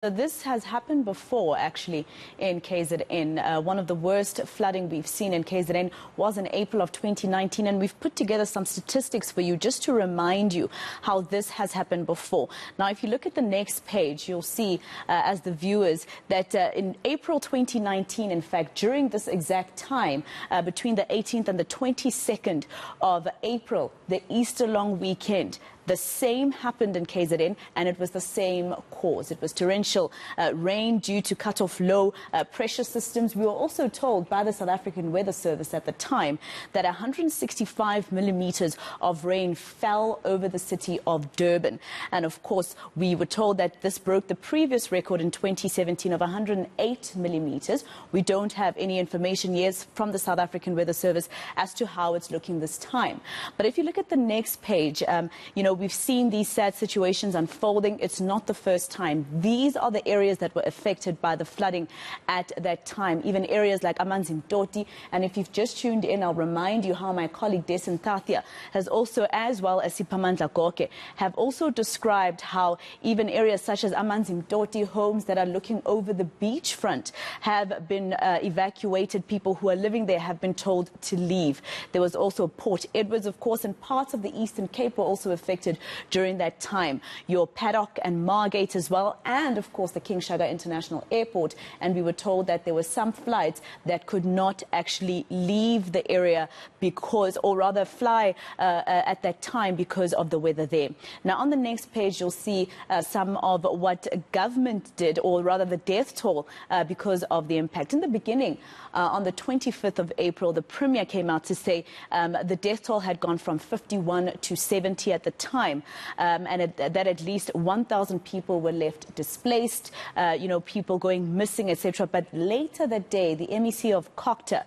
This has happened before, actually, in KZN. One of the worst flooding we've seen in KZN was in April of 2019, and we've put together some statistics for you just to remind you how this has happened before. Now, if you look at the next page, you'll see, as the viewers, that in April 2019, in fact, during this exact time, between the 18th and the 22nd of April, the Easter long weekend, the same happened in KZN, and it was the same cause. It was torrential rain due to cut-off low pressure systems. We were also told by the South African Weather Service at the time that 165 millimeters of rain fell over the city of Durban. And of course, we were told that this broke the previous record in 2017 of 108 millimeters. We don't have any information yet from the South African Weather Service as to how it's looking this time. But if you look at the next page, we've seen these sad situations unfolding. It's not the first time. These are the areas that were affected by the flooding at that time, even areas like Amanzimtoti. And if you've just tuned in, I'll remind you how my colleague Desin Tathia has also, as well as Siphamandla Goke, have also described how even areas such as Amanzimtoti, homes that are looking over the beachfront, have been evacuated. People who are living there have been told to leave. There was also Port Edwards, of course, and parts of the Eastern Cape were also affected during that time. Your Paddock and Margate as well, and of course the King Shaka International Airport. And we were told that there were some flights that could not actually leave the area because, or rather fly at that time because of the weather there. Now on the next page you'll see some of what government did, or rather the death toll because of the impact. In the beginning, on the 25th of April, the Premier came out to say the death toll had gone from 51 to 70 at the time, and that at least 1,000 people were left displaced, people going missing, etc. But later that day, the MEC of Kokta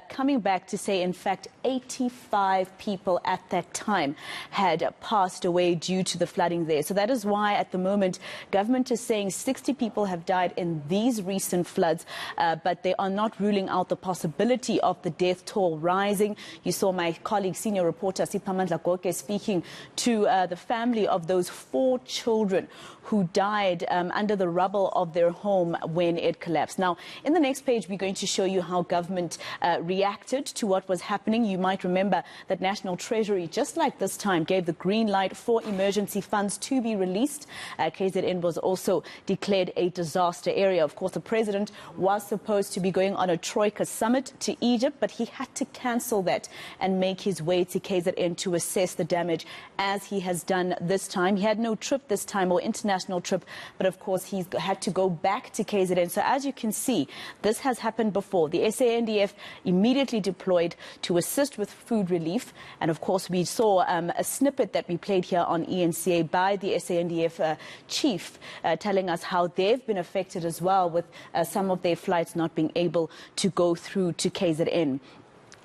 coming back to say, in fact, 85 people at that time had passed away due to the flooding there. So that is why at the moment government is saying 60 people have died in these recent floods, but they are not ruling out the possibility of the death toll rising. You saw my colleague, senior reporter Siphamandla Goke, speaking to the family of those 4 children who died under the rubble of their home when it collapsed. Now, in the next page, we're going to show you how government reacted to what was happening. You might remember that National Treasury, just like this time, gave the green light for emergency funds to be released. KZN was also declared a disaster area. Of course, the president was supposed to be going on a Troika summit to Egypt, but he had to cancel that and make his way to KZN to assess the damage, as he has done this time. He had no trip this time, or international trip, but of course he's had to go back to KZN. So as you can see, this has happened before. The SANDF immediately deployed to assist with food relief, and of course we saw a snippet that we played here on ENCA by the SANDF chief telling us how they've been affected as well, with some of their flights not being able to go through to KZN.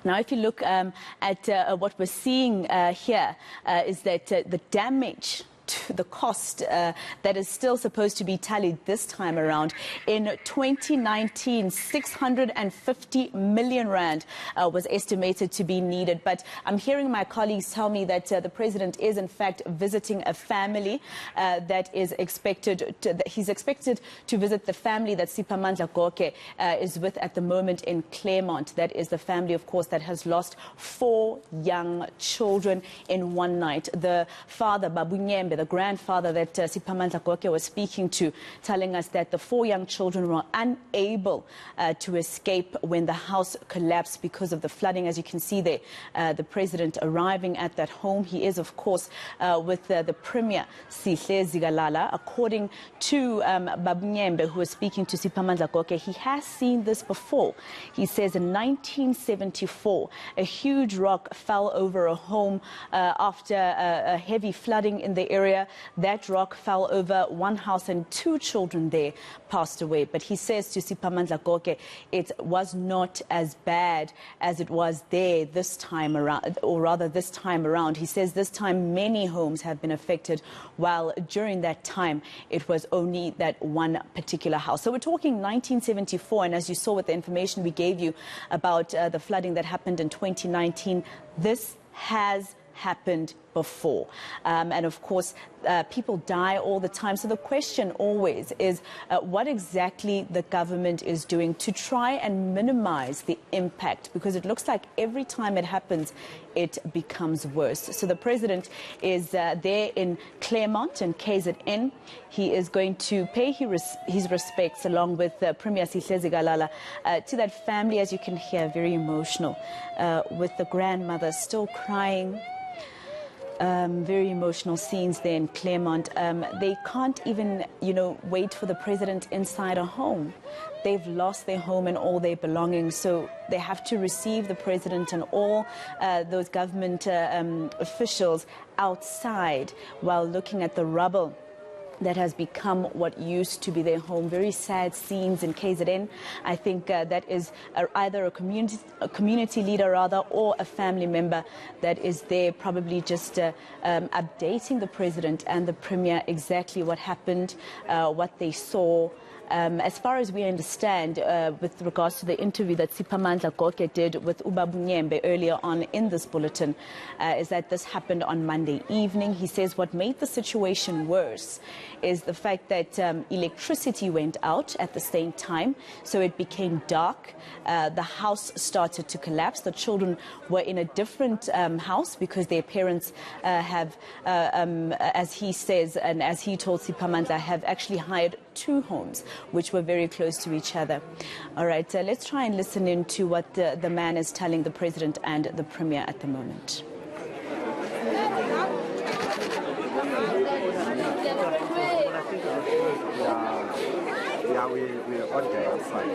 Now, if you look at what we're seeing here, is that the damage to the cost that is still supposed to be tallied this time around. In 2019, 650 million rand was estimated to be needed. But I'm hearing my colleagues tell me that the president is in fact visiting a family that is expected to, he's expected to visit the family that Siphamandla Goke is with at the moment in Claremont. That is the family, of course, that has lost 4 young children in one night. The father, Babu Nyembe, the grandfather that Siphamandla Goke was speaking to, telling us that the 4 young children were unable to escape when the house collapsed because of the flooding. As you can see there, the president arriving at that home. He is, of course, with the Premier, Sihle Zikalala. According to Babu Nyembe, who was speaking to Siphamandla Goke, he has seen this before. He says in 1974, a huge rock fell over a home after a heavy flooding in the area. That rock fell over one house and 2 children there passed away. But he says to Siphamandla Goke, it was not as bad as it was there this time around, or rather this time around. He says this time many homes have been affected, while during that time it was only that one particular house. So we're talking 1974, and as you saw with the information we gave you about the flooding that happened in 2019, this has happened before. And of course, people die all the time. So the question always is what exactly the government is doing to try and minimize the impact, because it looks like every time it happens, it becomes worse. So the president is there in Claremont and KZN. He is going to pay his respects along with Premier Sihlezi Galala to that family, as you can hear, very emotional, with the grandmother still crying. Very emotional scenes there in Claremont. They can't even, wait for the president inside a home. They've lost their home and all their belongings, so they have to receive the president and all those government officials outside while looking at the rubble that has become what used to be their home. Very sad scenes in KZN. I think that is either a community leader rather, or a family member that is there, probably just updating the president and the premier exactly what happened, what they saw. As far as we understand, with regards to the interview that Siphamandla Goke did with Ubaba Nyembe earlier on in this bulletin, is that this happened on Monday evening. He says what made the situation worse is the fact that electricity went out at the same time, so it became dark. The house started to collapse. The children were in a different house because their parents have, as he says and as he told Siphamandla, have actually hired 2 homes which were very close to each other. All right, let's try and listen in to what the man is telling the president and the premier at the moment. Yeah, we're on the outside.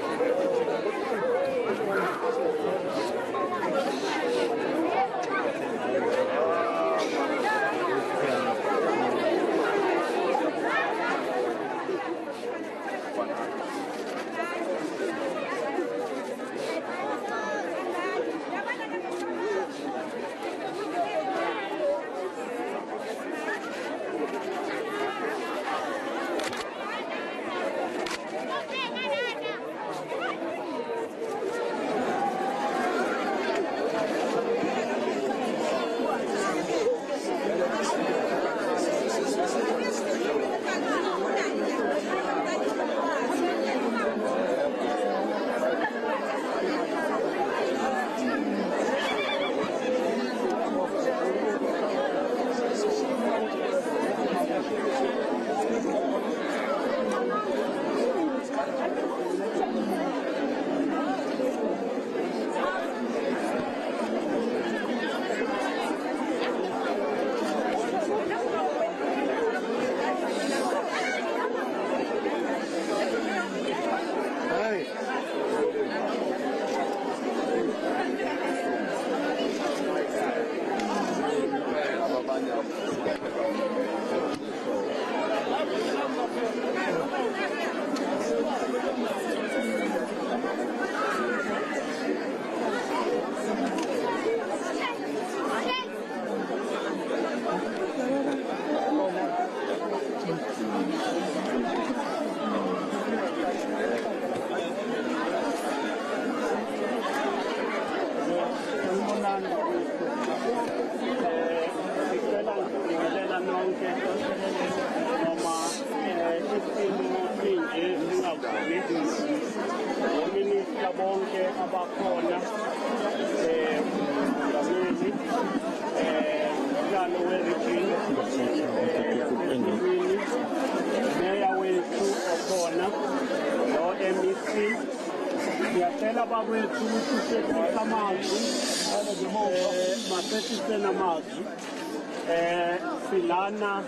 Silana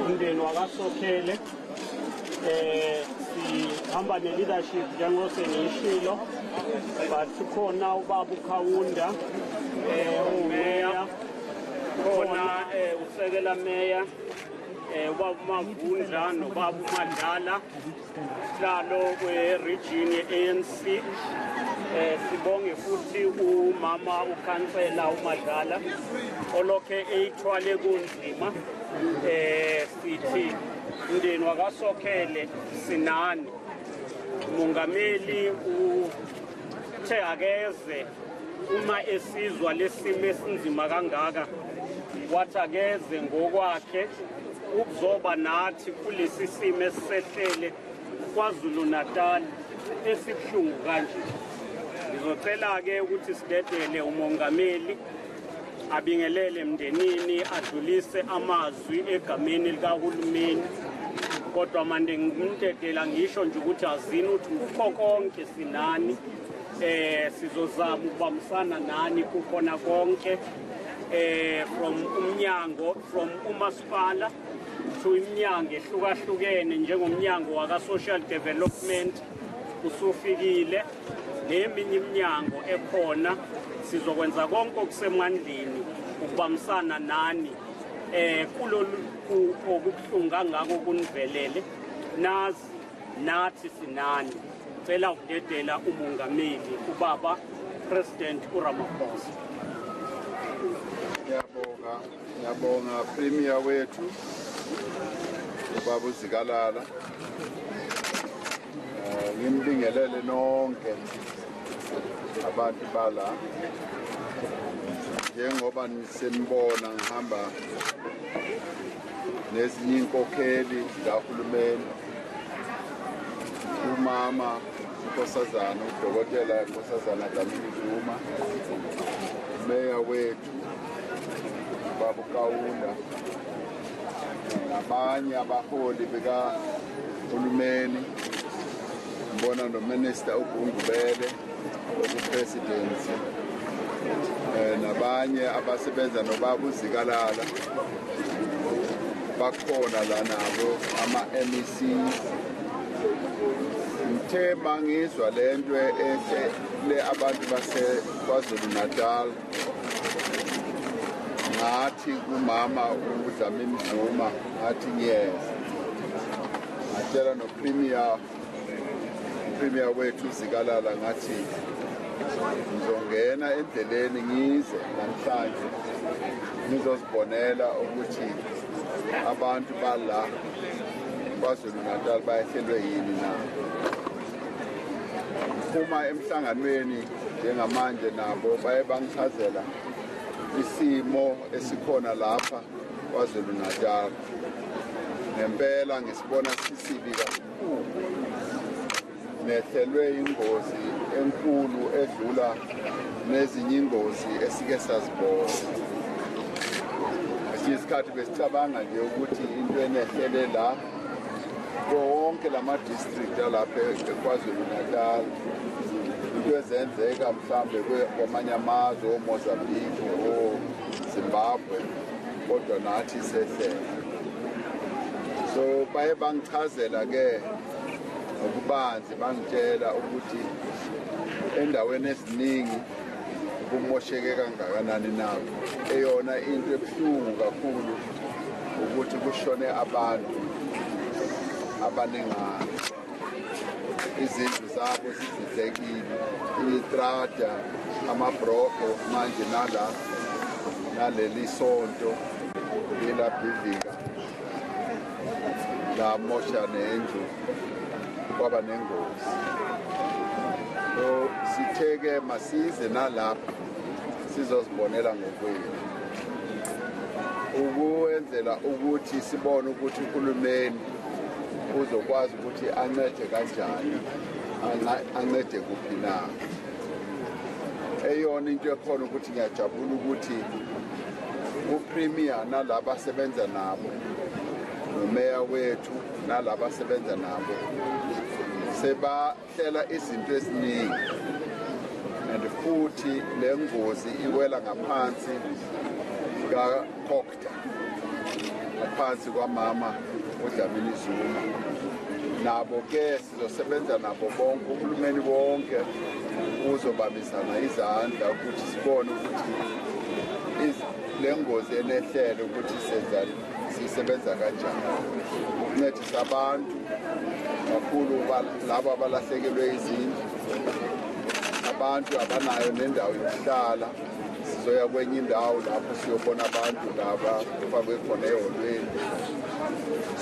umndeni wakaSokhele sihamba ne-leadership njengose ngishilo, but khona ubaba uKhawunda umeya, khona usekela meya, ubaba uMavundla nobaba uMandala sihlalo kwe-region ye-ANC. Sibonge futhi umama ukhansela uMadlala olokhe eyithwale kunzima. Sithi umndeni wakaSokhele sinani, umongameli uthe akeze uma esizwa lesimo esinzima kangaka wathi akeze ngokwakhe ukuzoba nathi kulesi simo esisehlele kwaZulu Natal esibuhlungu kanje. Ngizocela-ke ukuthi sidedele umongameli abingelele emndenini adlulise amazwi egameni likahulumeni, kodwa manje ngimdedela ngisho nje ukuthi azini ukuthi kukho konke sinani, sizozama ukubambisana nani kukhona konke, from umasipala to iminyango ehlukahlukene njengomnyango waka-social development usufikile, neminye iminyango ekhona. Sizokwenza konke okusemandleni ukubambisana nani kulolu okubuhlungu kangako kunivelele. Nathi sinani. Cela ukudedela umongameli ubaba President Ramaphosa. Ngiyabonga Premier wethu ubaba uZikalala. Ngimibingelele nonke abantu bala, njengoba nisenibona ngihamba nezinye inkokheli zikahulumeni, umama uNkosazana, udokotela Nkosazana Dlamini-Zuma, umeya wethu Baba Kaunda, nabanye abaholi bikahulumeni, ngibona noMinister uGungubele okupresidency, nabanye abasebenza nobaba uZikalala bakhona la nabo ama-MEC. Ngithe mangizwa lento le abantu baseKwaZulu Natal, ngathi kumama uDlamini-Zuma, ngathi ngiyeza ngatshela noPremier wethu uZikalala, ngathi ngizongena endleleni ngize namhlanje ngizosibonela ukuthi abantu bala KwaZulu Natal bayehlelwe yini na. Uma emhlanganweni njengamanje nabo baye bangichazela isimo esikhona lapha KwaZulu Natal. Ngempela ngisibona sisibi kakhulu, nehlelwe ingozi enkulu edlula nezinye ingozi esike sazibona. Isikhathi besicabanga nje ukuthi into enehlele la konke lama-district alapha eKwaZulu Natal, into ezenzeka mhlawumbe kwamanye amazwe oMozambique oZimbabwe, kodwa nathi sehlele. So baye bangichazela-ke ngokubanzi, bangitshela ukuthi endaweni eziningi kumosheke kangakanani nabo. Eyona into ebuhlungu kakhulu ukuthi kushone abantu abaningana, izindlu zabo zizidlekile, itrada, amabhroko manje naleli sonto elabhidlika lamosha nendlu, kwaba nengozi. So sitheke masize nalapha sizozibonela ngokwethu, ukwenzela ukuthi sibone ukuthi uhulumeni uzokwazi ukuthi ancede kanjani, ancede kuphi na. Eyona into ekhona ukuthi ngiyajabula ukuthi uPremier nalabo asebenza nabo, nomeya wethu nalabo asebenza nabo, sebahlela izinto eziningi, and futhi le ngozi iwela ngaphansi kaKokta, ngaphansi kwamama uDlamini-Zuma. Nabo-ke sizosebenza nabo bonke, uhulumeni bonke uzobambisana izandla ukuthi sibone ukuthi le ngozi enehlele ukuthi sisebenza kanjani ukuncedisa abantu kakhulu labo abalahlekelwe izindlu, abantu abanayo nendawo yokuhlala. Sizoya kwenye indawo lapho siyobona abantu laba kufakwe khona eholweni.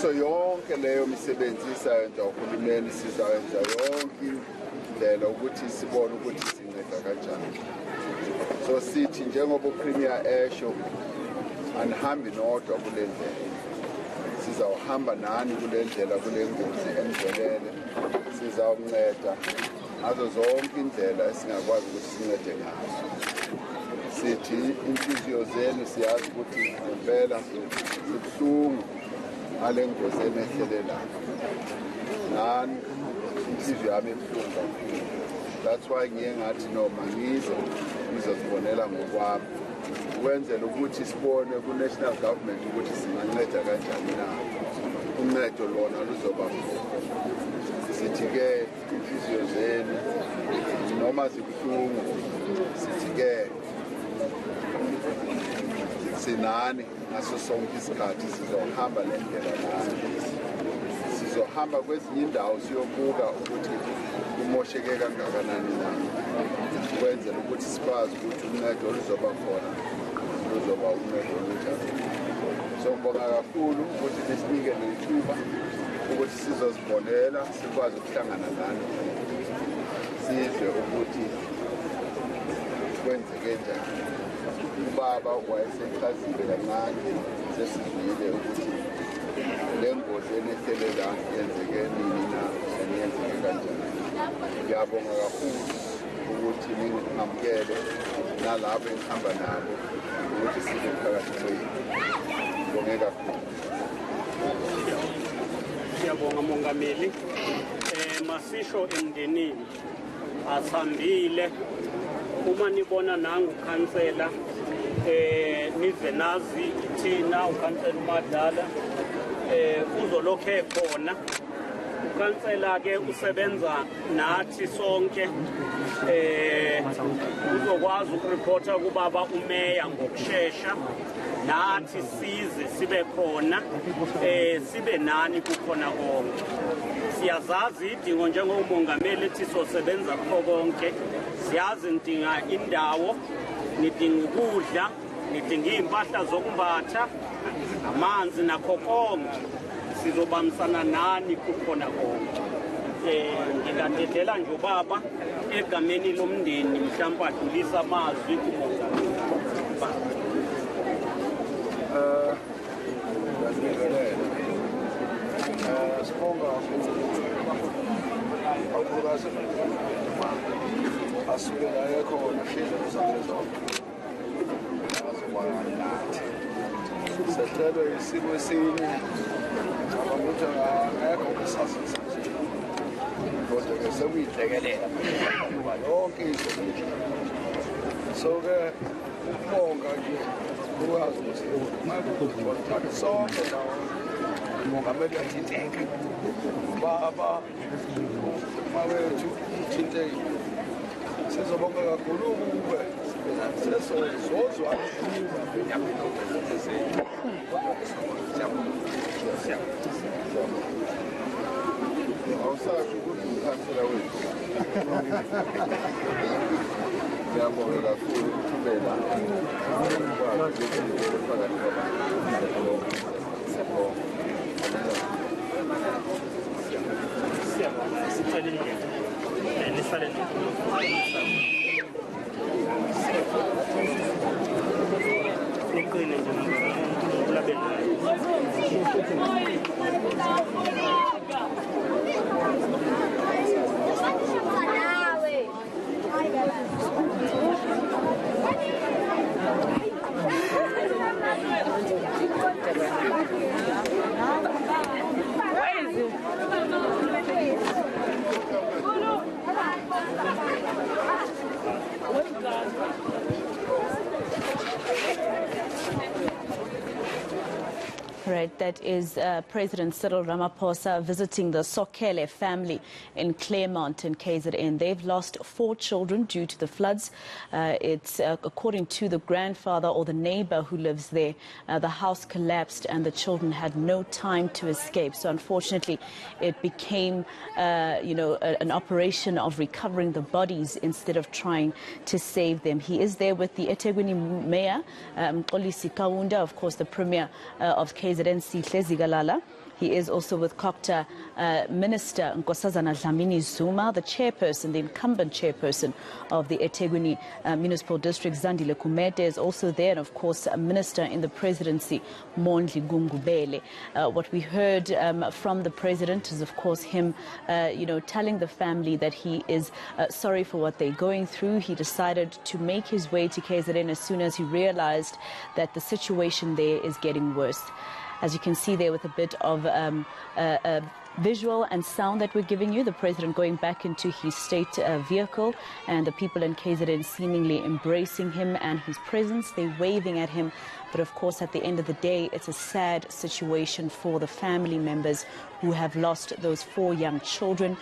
So yonke leyo misebenzi isayenza uhulumeni, sizayenza yonke indlela ukuthi sibone ukuthi sinceda kanjani. So sithi njengoba uPremier esho anihambi nodwa kule ndlela, sizawuhamba nani kule ndlela, kule ngozi endlelele. Sizawunceda ngazo zonke indlela esingakwazi ukuthi sincede ngazo. Sithi inhliziyo zenu siyazi ukuthi ngempela sibuhlungu ngale ngozi enehlelelayo. Nani inhliziyo yami ebuhlungu kakhulu. That's why ngiye ngathi noma ngizozibonela ngokwami ukwenzela ukuthi sibone ku-national government ukuthi singanceda kanjani na. Uncedo lona luzoba sithi-ke inhliziyo zenu noma zibuhlungu, sithi-ke sinani ngaso sonke isikhathi. Sizohamba le ndlela nani, sizohamba kwezinye indawo siyobuka ukuthi kumosheke kangakanani na, ukwenzela ukuthi sikwazi ukuthi uncedo oluzoba khona luzoba uncedo olunjani. So ngibonga kakhulu ukuthi nisinike nethuba ukuthi sizozibonela, sikwazi ukuhlangana nani, sizwe ukuthi kwenzeke njani. Ubaba wayesechazile kancane, sesizwile ukuthi le ngozi enethelela yenzeke nini na, yenzeke kanjani. Ngiyabonga kakhulu ukuthi ningamukele nalabo engihamba nabo ukuthi sibe phakathi kwenu. Ngibonge kakhulu. Siyabonga Mongameli. Masisho emndenini asambile uma nibona nangu khansela nize nazi thina ukhansela uMadala uzolokhu ekhona. Ukhansela ke usebenza nathi sonke uzokwazi ukureporta kubaba umeya ngokusheshsha, nathi size sibe khona sibe nani kukhona konke. Siyazazi idingo njengomongameli ethi sosebenza kukho konke. Siyazi nidinga indawo, nidinga ukudla, nidinga iy'mpahla zokumbatha, amanzi nakho konke. Sizobambisana nani kukhona konke. Ngingadedela nje ubaba egameni lomndeni mhlawumbe adlulisa amazwi kumongameli. Sibonga kakhulukazi asuke la ekhona hleli kuzamezonke azobana nathi. Sehlelwe isimo esinye abantu angekho kusasisa kodwa ke sekuyihlekelela yonke izinto. So-ke ukubonga nje ukwazi ukuthi makuthatha sonke ndawo umongameli athinteka, baba mawethu uthinteke. Sizobonga kakhulu ukube sesozozwa awusazi ukuthi ukhansela wethu. Ngiyabonga kakhulu ukuthumela phakathi kwabantu. Right, that is President Cyril Ramaphosa visiting the Sokele family in Claremont in KZN. They've lost 4 children due to the floods. It's according to the grandfather or the neighbor who lives there, the house collapsed and the children had no time to escape. So unfortunately, it became, an operation of recovering the bodies instead of trying to save them. He is there with the eThekwini Mayor, Mxolisi Kaunda, of course, the Premier of KZN, Sihle Zigalala, He is also with COCTA Minister Nkosazana Dlamini Zuma, the chairperson, the incumbent chairperson of the eThekwini Municipal District, Zandile Kumete, is also there, and of course a minister in the presidency, Mondli Gungubele. What we heard from the president is, of course, him telling the family that he is sorry for what they're going through. He decided to make his way to KZN as soon as he realized that the situation there is getting worse. As you can see there with a bit of visual and sound that we're giving you, the president going back into his state vehicle, and the people in KZN seemingly embracing him and his presence. They're waving at him. But of course, at the end of the day, it's a sad situation for the family members who have lost those 4 young children.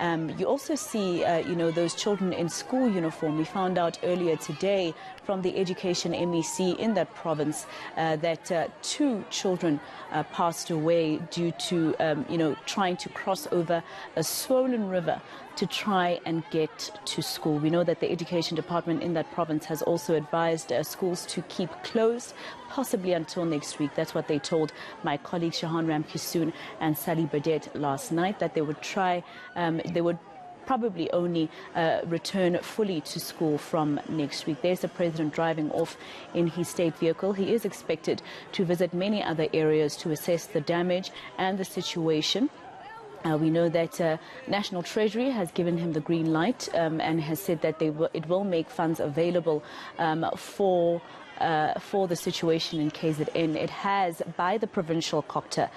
You also see, those children in school uniform. We found out earlier today from the Education MEC in that province that 2 children passed away due to, trying to cross over a swollen river to try and get to school. We know that the education department in that province has also advised schools to keep closed, possibly until next week. That's what they told my colleagues Shahan Ramkisoon and Sally Burdett last night, that they would try, they would probably only return fully to school from next week. There's the president driving off in his state vehicle. He is expected to visit many other areas to assess the damage and the situation. We know that National Treasury has given him the green light and has said that it will make funds available for the situation in KZN. It has, by the provincial COCTA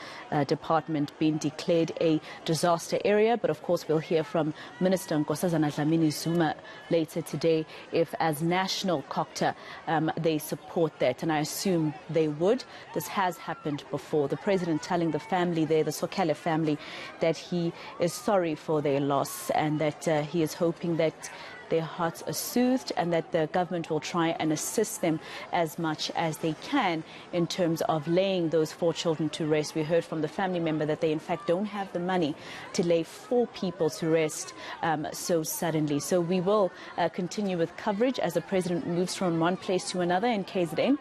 department, been declared a disaster area. But of course, we'll hear from Minister Nkosazana Dlamini Zuma later today if, as national COCTA, they support that. And I assume they would. This has happened before. The president telling the family there, the Sokele family, that he is sorry for their loss and that he is hoping that their hearts are soothed and that the government will try and assist them as much as they can in terms of laying those 4 children to rest. We heard from the family member that they in fact don't have the money to lay 4 people to rest so suddenly. So we will continue with coverage as the president moves from one place to another in KZN.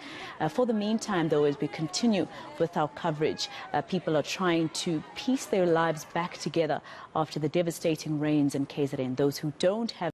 For the meantime, though, as we continue with our coverage, people are trying to piece their lives back together after the devastating rains in KZN. Those who don't have